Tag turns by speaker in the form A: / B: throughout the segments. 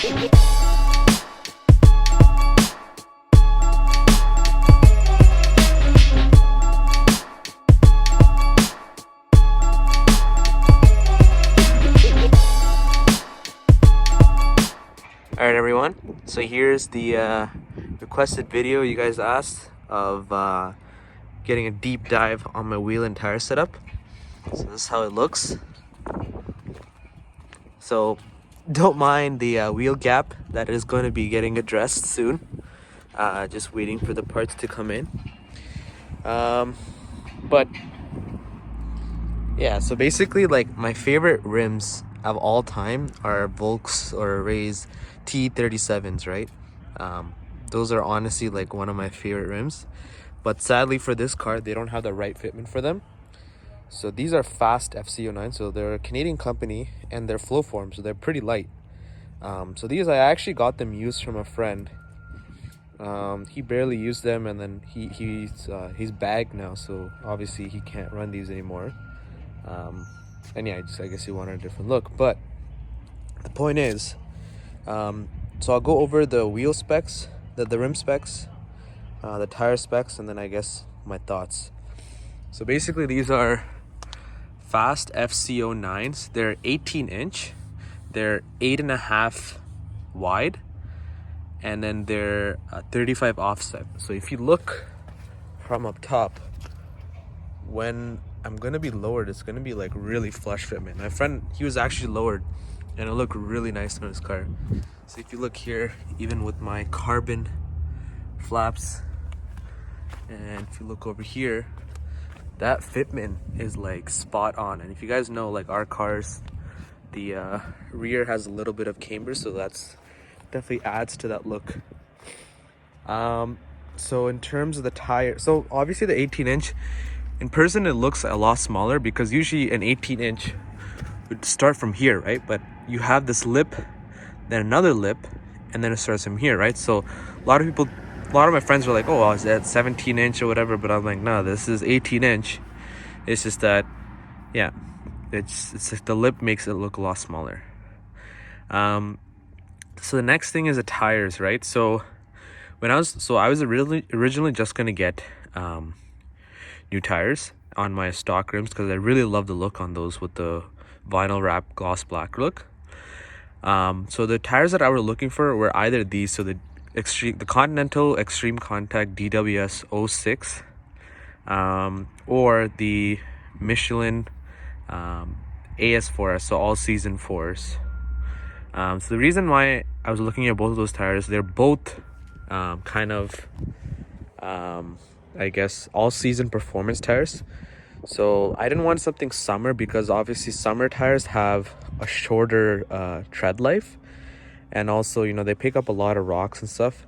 A: Alright everyone, so here's the requested video you guys asked of getting a deep dive on my wheel and tire setup. So this is how it looks. So don't mind the wheel gap, that is going to be getting addressed soon. Just waiting for the parts to come in. But yeah, so basically like my favorite rims of all time are Volks or Ray's T37s, right? Those are honestly like one of my favorite rims, but sadly for this car they don't have the right fitment for them. So these are Fast FC09, so they're a Canadian company and they're flow form, so they're pretty light. So these I actually got them used from a friend. He barely used them, and then he's bagged now, so obviously he can't run these anymore. And yeah, I guess he wanted a different look. But the point is, so I'll go over the wheel specs, the rim specs, the tire specs, and then I guess my thoughts. So basically these are Fast FC09s. They're 18-inch, they're 8.5 wide, and then they're 35 offset. So if you look from up top, when I'm gonna be lowered, it's gonna be like really flush fitment. My friend, he was actually lowered and it looked really nice on his car. So if you look here, even with my carbon flaps, and if you look over here, that fitment is like spot on. And if you guys know, like our cars, the rear has a little bit of camber, so that's definitely adds to that look. So in terms of the tire, so obviously the 18-inch, in person it looks a lot smaller because usually an 18-inch would start from here, right? But you have this lip, then another lip, and then it starts from here, right? So a lot of my friends were like, oh, is that 17-inch or whatever? But I'm like, no, this is 18-inch. It's just that, yeah, it's like the lip makes it look a lot smaller. So the next thing is the tires, right? So I was originally just gonna get new tires on my stock rims because I really love the look on those with the vinyl wrap gloss black look. So the tires that I was looking for were either these, so the Continental Extreme Contact DWS 06, or the Michelin AS4S, so all season 4s. So the reason why I was looking at both of those tires, they're both kind of I guess all season performance tires. So I didn't want something summer because obviously summer tires have a shorter tread life, and also, you know, they pick up a lot of rocks and stuff.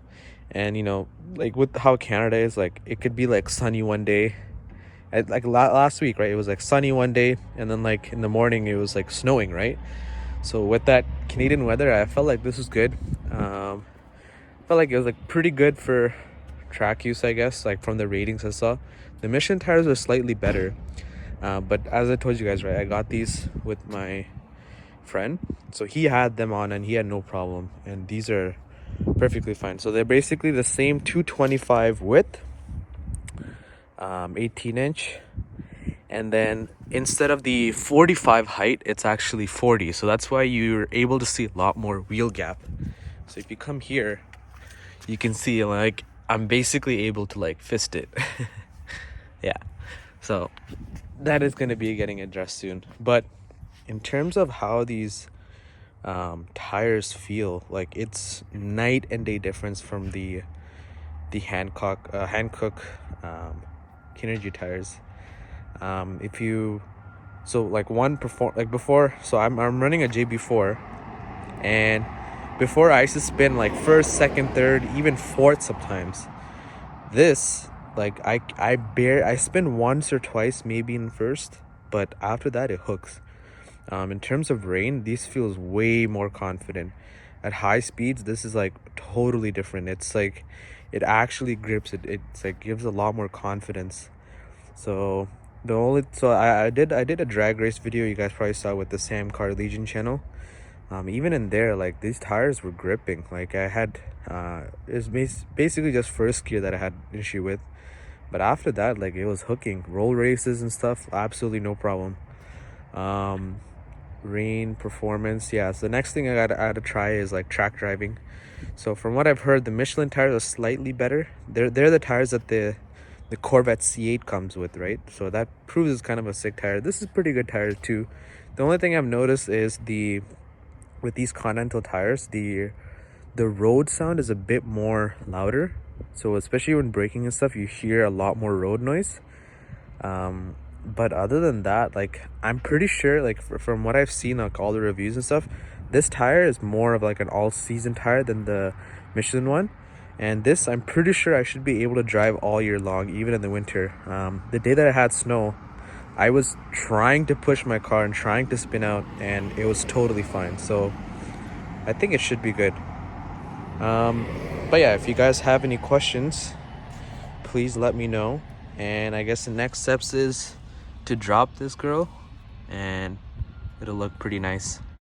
A: And you know, like with how Canada is, like it could be like sunny one day, like last week, right? It was like sunny one day, and then like in the morning it was like snowing, right? So with that Canadian weather, I felt like this was good. Felt like it was like pretty good for track use, I guess, like from the ratings I saw. The Michelin tires were slightly better, but as I told you guys, right, I got these with my friend, so he had them on and he had no problem, and these are perfectly fine. So they're basically the same 225 width, 18-inch, and then instead of the 45 height, it's actually 40, so that's why you're able to see a lot more wheel gap. So if you come here, you can see like I'm basically able to like fist it. Yeah, so that is going to be getting addressed soon. But in terms of how these tires feel, like it's night and day difference from the Hankook Kinergy tires. If you, so like one perform like before, so I'm running a JB4, and before I used to spin like first, second, third, even fourth sometimes. This, like I spin once or twice maybe in first, but after that it hooks. In terms of rain, these feels way more confident. At high speeds, this is like totally different. It's like it actually grips it. It's like gives a lot more confidence. So I did a drag race video you guys probably saw with the Sam Car Legion channel. Even in there, like these tires were gripping. Like I had it was basically just first gear that I had an issue with, but after that, like it was hooking. Roll races and stuff, absolutely no problem. um Rain performance, yeah. So the next thing I gotta try is like track driving. So from what I've heard, the Michelin tires are slightly better. They're the tires that the Corvette C8 comes with, right? So that proves it's kind of a sick tire. This is pretty good tire too. The only thing I've noticed is with these Continental tires, the road sound is a bit more louder. So especially when braking and stuff, you hear a lot more road noise. But other than that, like I'm pretty sure, like from what I've seen, like all the reviews and stuff, this tire is more of like an all-season tire than the Michelin one. And this, I'm pretty sure I should be able to drive all year long, even in the winter. The day that I had snow, I was trying to push my car and trying to spin out, and it was totally fine. So I think it should be good. But yeah, if you guys have any questions, please let me know. And I guess the next steps is to drop this girl, and it'll look pretty nice.